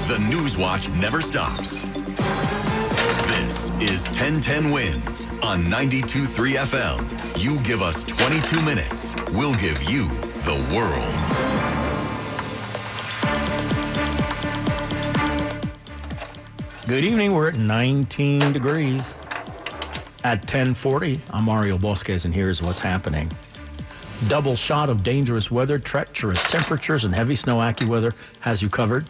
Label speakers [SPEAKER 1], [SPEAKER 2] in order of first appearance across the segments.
[SPEAKER 1] The News Watch never stops. This is 1010 Wins on 92.3 FM. You give us 22 minutes, we'll give you the world.
[SPEAKER 2] Good evening. We're at 19 degrees. At 10:40, I'm Mario Bosquez, and here's what's happening. Double shot of dangerous weather, treacherous temperatures, and heavy snow AccuWeather has you covered.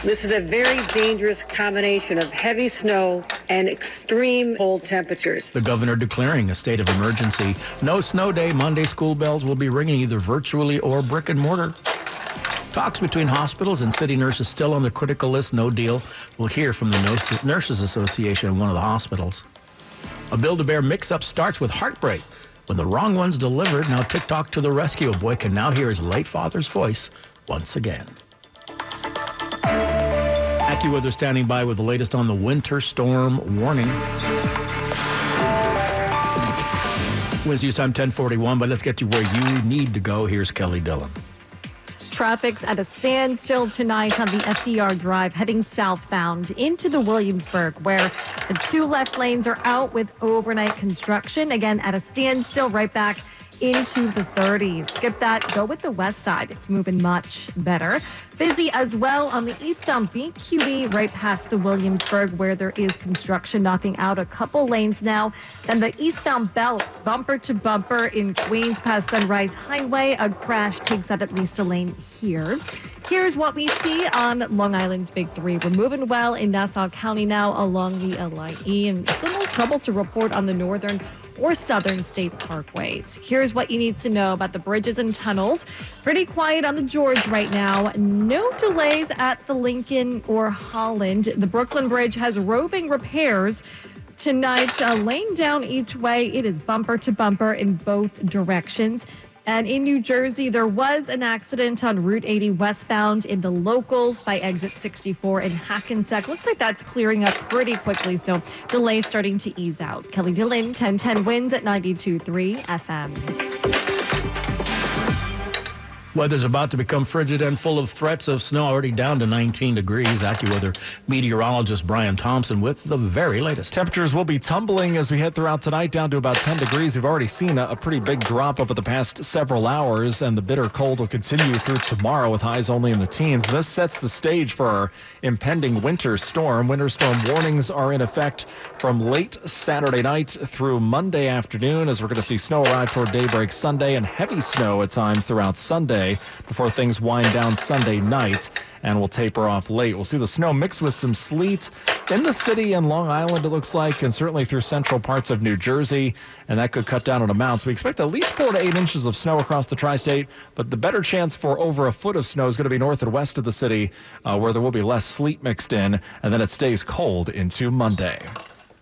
[SPEAKER 3] This is a very dangerous combination of heavy snow and extreme cold temperatures.
[SPEAKER 2] The governor declaring a state of emergency. No snow day. Monday school bells will be ringing either virtually or brick and mortar. Talks between hospitals and city nurses still on the critical list. No deal. We'll hear from the Nurses Association in one of the hospitals. A Build-A-Bear mix-up starts with heartbreak. When the wrong one's delivered, now TikTok to the rescue. A boy can now hear his late father's voice once again. AccuWeather standing by with the latest on the winter storm warning. Wednesday time 10:41, but let's get you where you need to go. Here's Kelly Dillon.
[SPEAKER 4] Traffic's at a standstill tonight on the FDR Drive heading southbound into the Williamsburg, where the two left lanes are out with overnight construction. Again, at a standstill right back into the 30s. Skip that. Go with the west side. It's moving much better. Busy as well on the eastbound BQE right past the Williamsburg, where there is construction knocking out a couple lanes now. Then the eastbound belt, bumper to bumper in Queens past Sunrise Highway. A crash takes out at least a lane here. Here's what we see on Long Island's Big Three. We're moving well in Nassau County now along the LIE, and still no trouble to report on the northern or southern state parkways. Here's what you need to know about the bridges and tunnels. Pretty quiet on the George right now. No delays at the Lincoln or Holland. The Brooklyn Bridge has roving repairs tonight. A lane down each way. It is bumper to bumper in both directions. And in New Jersey, there was an accident on Route 80 westbound in the locals by exit 64 in Hackensack. Looks like that's clearing up pretty quickly, so delays starting to ease out. Kelly Dillon, 1010 Wins at 92.3 FM.
[SPEAKER 2] Weather's about to become frigid and full of threats of snow, already down to 19 degrees. AccuWeather meteorologist Brian Thompson with the very latest.
[SPEAKER 5] Temperatures will be tumbling as we head throughout tonight down to about 10 degrees. We've already seen a pretty big drop over the past several hours, and the bitter cold will continue through tomorrow with highs only in the teens. This sets the stage for our impending winter storm. Winter storm warnings are in effect from late Saturday night through Monday afternoon, as we're going to see snow arrive toward daybreak Sunday and heavy snow at times throughout Sunday before things wind down Sunday night and will taper off late. We'll see the snow mixed with some sleet in the city and Long Island, it looks like, and certainly through central parts of New Jersey, and that could cut down on amounts. We expect at least 4 to 8 inches of snow across the tri-state, but the better chance for over a foot of snow is going to be north and west of the city, where there will be less sleet mixed in, and then it stays cold into Monday.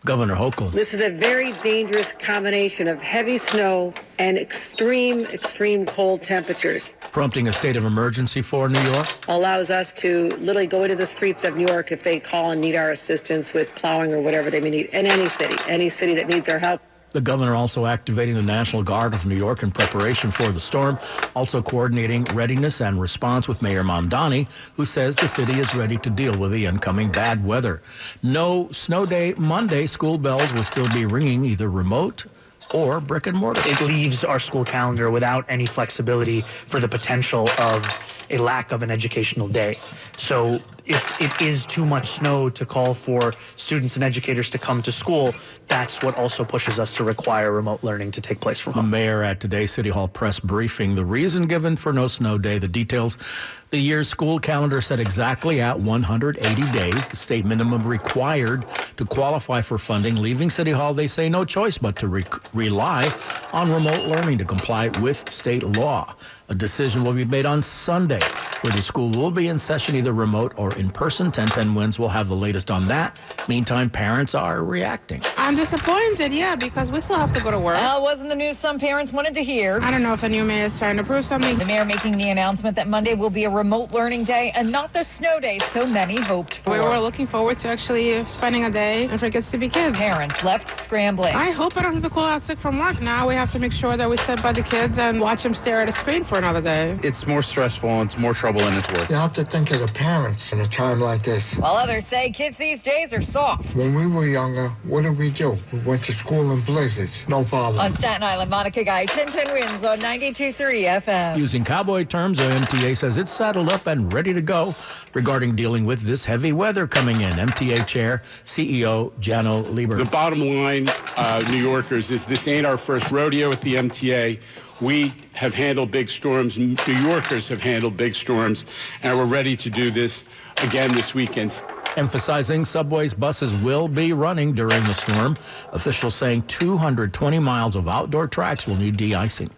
[SPEAKER 2] Governor Hochul.
[SPEAKER 3] This is a very dangerous combination of heavy snow and extreme cold temperatures.
[SPEAKER 2] Prompting a state of emergency for New York.
[SPEAKER 3] Allows us to literally go into the streets of New York if they call and need our assistance with plowing or whatever they may need. In any city that needs our help.
[SPEAKER 2] The governor also activating the National Guard of New York in preparation for the storm, also coordinating readiness and response with Mayor Mamdani, who says the city is ready to deal with the incoming bad weather. No snow day Monday. School bells will still be ringing either remote or brick and mortar.
[SPEAKER 6] It leaves our school calendar without any flexibility for the potential of a lack of an educational day. So if it is too much snow to call for students and educators to come to school, that's what also pushes us to require remote learning to take place from home.
[SPEAKER 2] The mayor at today's City Hall press briefing, the reason given for no snow day, the details. The year's school calendar set exactly at 180 days, the state minimum required to qualify for funding. Leaving City Hall, they say no choice but to rely on remote learning to comply with state law. A decision will be made on Sunday, where the school will be in session either remote or in person. 1010 Wins will have the latest on that. Meantime, parents are reacting.
[SPEAKER 7] I'm disappointed, because we still have to go to work.
[SPEAKER 8] Well, wasn't the news some parents wanted to hear.
[SPEAKER 7] I don't know if the new mayor is trying to prove something.
[SPEAKER 8] The mayor making the announcement that Monday will be a remote learning day and not the snow day so many hoped for.
[SPEAKER 7] We were looking forward to actually spending a day and for kids to be kids.
[SPEAKER 8] Parents left scrambling.
[SPEAKER 7] I hope I don't have to call out sick from work now. We have to make sure that we sit by the kids and watch them stare at a screen for another day.
[SPEAKER 9] It's more stressful and it's more trouble trouble in its worth.
[SPEAKER 10] You have to think of the parents in a time like this.
[SPEAKER 8] While others say kids these days are soft.
[SPEAKER 10] When we were younger, what did we do? We went to school in blizzards. No problem.
[SPEAKER 8] On Staten Island, Monica Guy, 1010 wins on 92.3 FM.
[SPEAKER 2] Using cowboy terms, MTA says it's saddled up and ready to go regarding dealing with this heavy weather coming in. MTA Chair, CEO Jano Lieber.
[SPEAKER 11] The bottom line, New Yorkers, is this ain't our first rodeo at the MTA. We have handled big storms. New Yorkers have handled big storms, and we're ready to do this again this weekend.
[SPEAKER 2] Emphasizing subways, buses will be running during the storm. Officials saying 220 miles of outdoor tracks will need de-icing.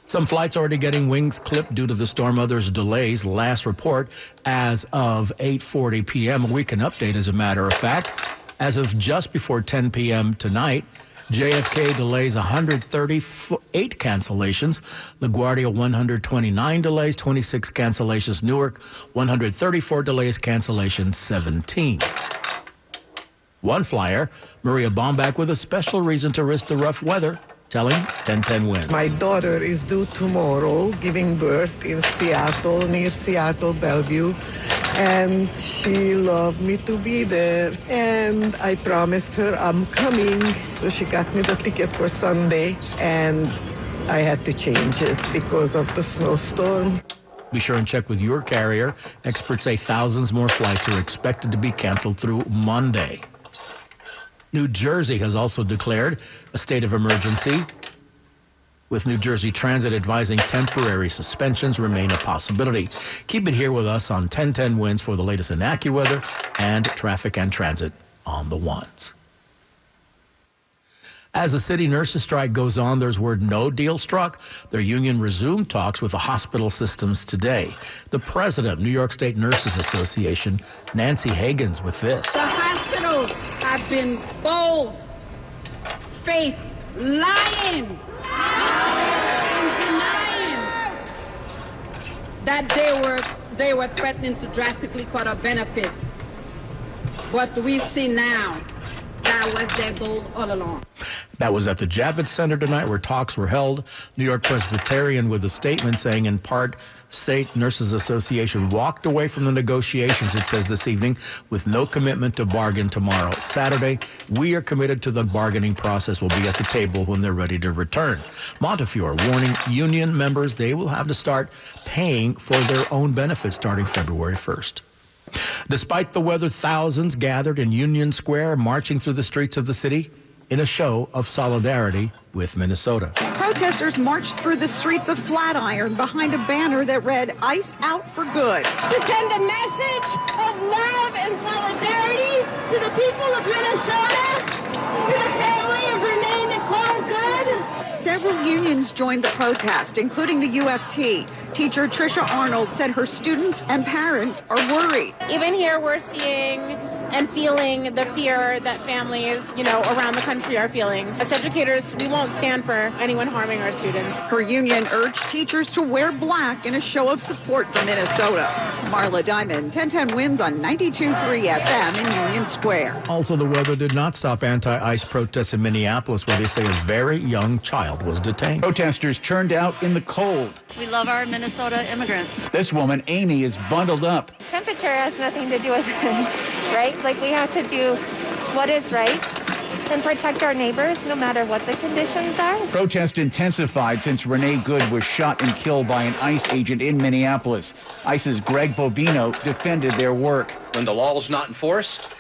[SPEAKER 2] Some flights already getting wings clipped due to the storm, others delays. Last report as of 8:40 p.m. We can update, as a matter of fact. As of just before 10 p.m. tonight, JFK delays 138 cancellations. LaGuardia 129 delays, 26 cancellations. Newark 134 delays, cancellations 17. One flyer, Maria Baumbach, with a special reason to risk the rough weather, telling 1010 wins.
[SPEAKER 12] My daughter is due tomorrow, giving birth in Seattle, near Seattle, Bellevue. And she loved me to be there. And I promised her I'm coming. So she got me the tickets for Sunday. And I had to change it because of the snowstorm.
[SPEAKER 2] Be sure and check with your carrier. Experts say thousands more flights are expected to be canceled through Monday. New Jersey has also declared a state of emergency, with New Jersey Transit advising temporary suspensions remain a possibility. Keep it here with us on 1010 Wins for the latest in AccuWeather and traffic and transit on the ones. As the city nurses strike goes on, there's word no deal struck. Their union resumed talks with the hospital systems today. The president of New York State Nurses Association, Nancy Hagans, with this.
[SPEAKER 13] The hospitals have been bold, faced lying, and denying that they were threatening to drastically cut our benefits. But we see now that was their goal all along.
[SPEAKER 2] That was at the Javits Center tonight where talks were held. New York Presbyterian with a statement saying, in part, State Nurses Association walked away from the negotiations, it says this evening, with no commitment to bargain tomorrow. Saturday, we are committed to the bargaining process. We'll be at the table when they're ready to return. Montefiore warning union members they will have to start paying for their own benefits starting February 1st. Despite the weather, thousands gathered in Union Square, marching through the streets of the city in a show of solidarity with Minnesota.
[SPEAKER 14] Protesters marched through the streets of Flatiron behind a banner that read, "Ice out for good."
[SPEAKER 15] To send a message of love and solidarity to the people of Minnesota, to the family of Renee Nicole Good.
[SPEAKER 14] Several unions joined the protest, including the UFT. Teacher Tricia Arnold said her students and parents are worried.
[SPEAKER 7] Even here, we're seeing and feeling the fear that families, around the country are feeling. As educators, we won't stand for anyone harming our students.
[SPEAKER 14] Her union urged teachers to wear black in a show of support for Minnesota. Marla Diamond, 1010 Wins on 92.3 FM in Union Square.
[SPEAKER 2] Also, the weather did not stop anti-ICE protests in Minneapolis, where they say a very young child was detained.
[SPEAKER 9] Protesters turned out in the cold.
[SPEAKER 16] We love our Minnesota immigrants.
[SPEAKER 9] This woman, Amy, is bundled up.
[SPEAKER 17] Temperature has nothing to do with it, right? Like, we have to do what is right and protect our neighbors no matter what the conditions are.
[SPEAKER 9] Protest intensified since Renee Good was shot and killed by an ICE agent in Minneapolis. ICE's Greg Bovino defended their work.
[SPEAKER 18] When the law is not enforced,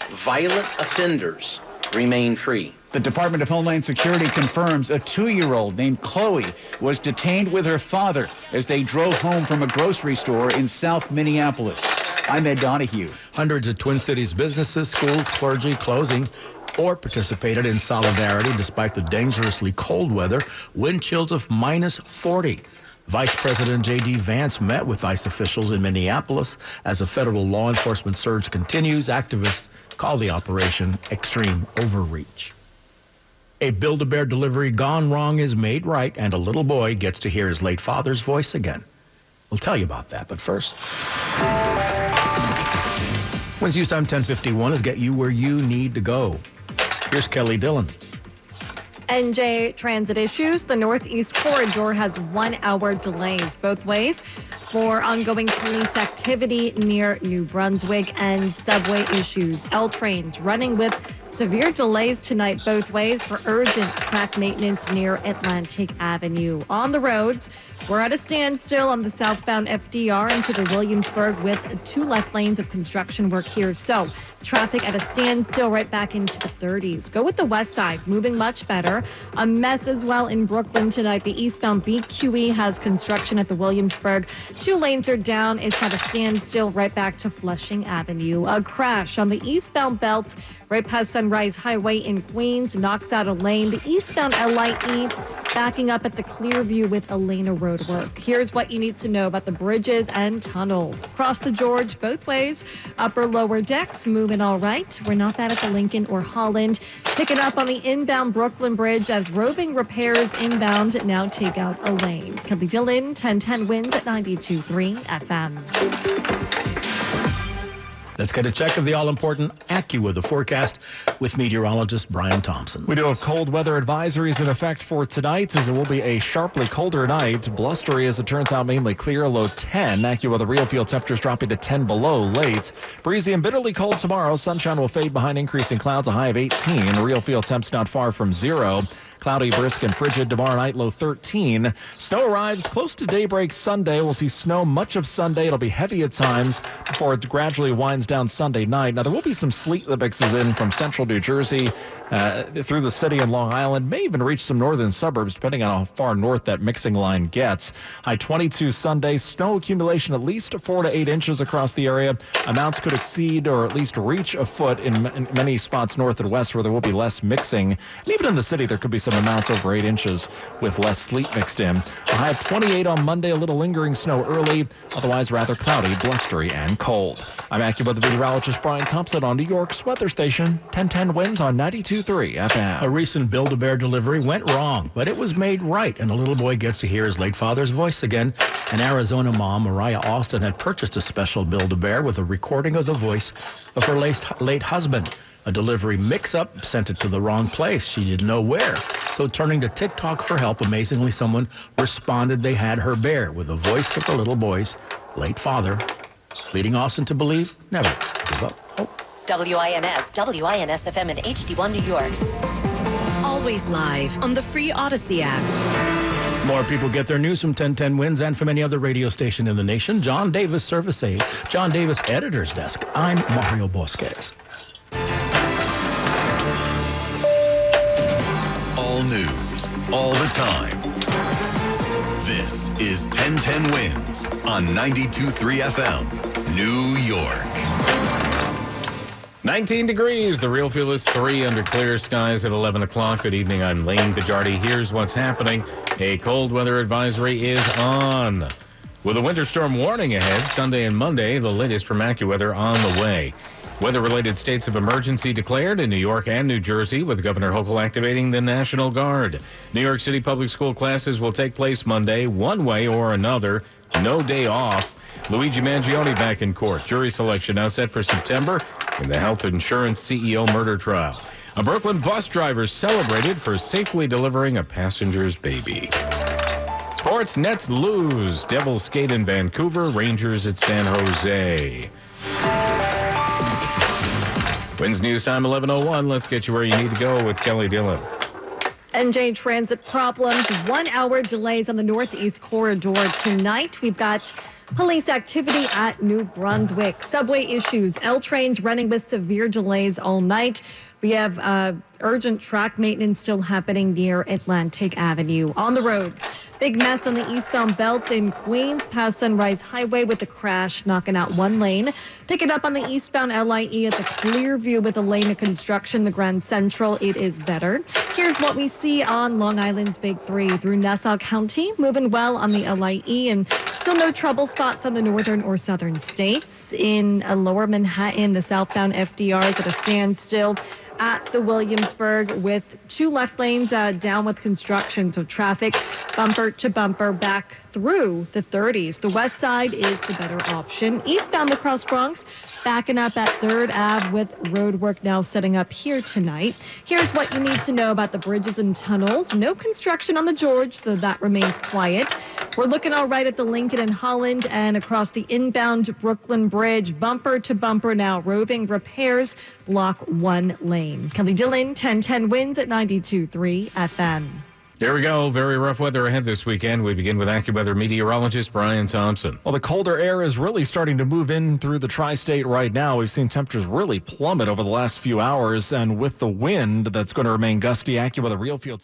[SPEAKER 18] violent offenders remain free.
[SPEAKER 9] The Department of Homeland Security confirms a 2-year-old named Chloe was detained with her father as they drove home from a grocery store in South Minneapolis. I'm Ed Donahue.
[SPEAKER 2] Hundreds of Twin Cities businesses, schools, clergy closing or participated in solidarity despite the dangerously cold weather, wind chills of minus 40. Vice President J.D. Vance met with ICE officials in Minneapolis as a federal law enforcement surge continues. Activists call the operation extreme overreach. A Build-A-Bear delivery gone wrong is made right, and a little boy gets to hear his late father's voice again. We'll tell you about that, but first, Wednesday News Time 10:51 is get you where you need to go. Here's Kelly Dillon.
[SPEAKER 4] NJ transit issues. The Northeast Corridor has 1 hour delays both ways. For ongoing police activity near New Brunswick and subway issues. L trains running with severe delays tonight both ways for urgent track maintenance near Atlantic Avenue. On the roads, we're at a standstill on the southbound FDR into the Williamsburg with 2 left lanes of construction work here. So traffic at a standstill right back into the 30s. Go with the west side, moving much better. A mess as well in Brooklyn tonight. The eastbound BQE has construction at the Williamsburg. 2 lanes are down. It's at a standstill right back to Flushing Avenue. A crash on the eastbound belt right past Sunrise Highway in Queens knocks out a lane. The eastbound LIE backing up at the Clearview with Elena Road work. Here's what you need to know about the bridges and tunnels. Across the George, both ways. Upper, lower decks moving all right. We're not bad at the Lincoln or Holland. Picking up on the inbound Brooklyn Bridge as roving repairs inbound now take out a lane. Kelly Dillon, 1010 wins at 92.3 FM.
[SPEAKER 2] Let's get a check of the all-important AccuWeather forecast with meteorologist Brian Thompson.
[SPEAKER 5] We do have cold weather advisories in effect for tonight, as it will be a sharply colder night. Blustery, as it turns out, mainly clear, low 10. AccuWeather real field temperatures dropping to 10 below late. Breezy and bitterly cold tomorrow. Sunshine will fade behind increasing clouds, a high of 18. Real field temps not far from 0. Cloudy, brisk, and frigid tomorrow night, low 13. Snow arrives close to daybreak Sunday. We'll see snow much of Sunday. It'll be heavy at times before it gradually winds down Sunday night. Now, there will be some sleet that mixes in from central New Jersey through the city and Long Island, may even reach some northern suburbs, depending on how far north that mixing line gets. High 22 Sunday. Snow accumulation at least 4 to 8 inches across the area. Amounts could exceed or at least reach a foot in many spots north and west where there will be less mixing. And even in the city, there could be some amounts over 8 inches with less sleet mixed in. A high of 28 on Monday, a little lingering snow early, otherwise rather cloudy, blustery, and cold. I'm AccuWeather meteorologist Brian Thompson on New York's weather station, 1010 wins on 92.3 FM.
[SPEAKER 2] A recent Build-A-Bear delivery went wrong, but it was made right, and a little boy gets to hear his late father's voice again. An Arizona mom, Mariah Austin, had purchased a special Build-A-Bear with a recording of the voice of her late husband. A delivery mix-up sent it to the wrong place. She didn't know where. So turning to TikTok for help, amazingly someone responded they had her bear with the voice of the little boy's late father, leading Austin to believe never give up hope.
[SPEAKER 19] WINS FM in HD1 New York. Always live on the free Odyssey app.
[SPEAKER 2] More people get their news from 1010 Wins and from any other radio station in the nation. John Davis, Service Aid. John Davis, Editor's Desk. I'm Mario Bosquez.
[SPEAKER 1] All news, all the time. This is 1010 Wins on 92.3 FM, New York.
[SPEAKER 20] 19 degrees. The real feel is 3 under clear skies at 11 o'clock. Good evening. I'm Lane Bajardi. Here's what's happening. A cold weather advisory is on. With a winter storm warning ahead Sunday and Monday, the latest from AccuWeather on the way. Weather-related states of emergency declared in New York and New Jersey, with Governor Hochul activating the National Guard. New York City public school classes will take place Monday, one way or another. No day off. Luigi Mangione back in court. Jury selection now set for September in the health insurance CEO murder trial. A Brooklyn bus driver celebrated for safely delivering a passenger's baby. Sports, Nets lose. Devils skate in Vancouver. Rangers at San Jose. Wins News Time 11:01. Let's get you where you need to go with Kelly Dillon.
[SPEAKER 4] NJ transit problems, 1 hour delays on the Northeast Corridor tonight. We've got police activity at New Brunswick. Subway issues, L trains running with severe delays all night. We have urgent track maintenance still happening near Atlantic Avenue. On the roads, big mess on the eastbound belt in Queens past Sunrise Highway with a crash knocking out 1 lane. Pick it up on the eastbound LIE at the Clearview with a lane of construction. The Grand Central, it is better. Here's what we see on Long Island's Big 3 through Nassau County. Moving well on the LIE and still no trouble spots on the northern or southern states. In lower Manhattan, the southbound FDR is at a standstill at the Williamsburg with 2 left lanes down with construction. So traffic bumper to bumper back through the 30s. The west side is the better option. Eastbound the Cross Bronx backing up at 3rd Ave with road work now setting up here tonight. Here's what you need to know about the bridges and tunnels. No construction on the George, so that remains quiet. We're looking all right at the Lincoln and Holland and across the inbound Brooklyn Bridge. Bumper to bumper now. Roving repairs block one lane. Kelly Dillon, 1010 wins at 92.3 FM.
[SPEAKER 20] Here we go. Very rough weather ahead this weekend. We begin with AccuWeather meteorologist Brian Thompson.
[SPEAKER 5] Well, the colder air is really starting to move in through the tri-state right now. We've seen temperatures really plummet over the last few hours, and with the wind that's going to remain gusty, AccuWeather real field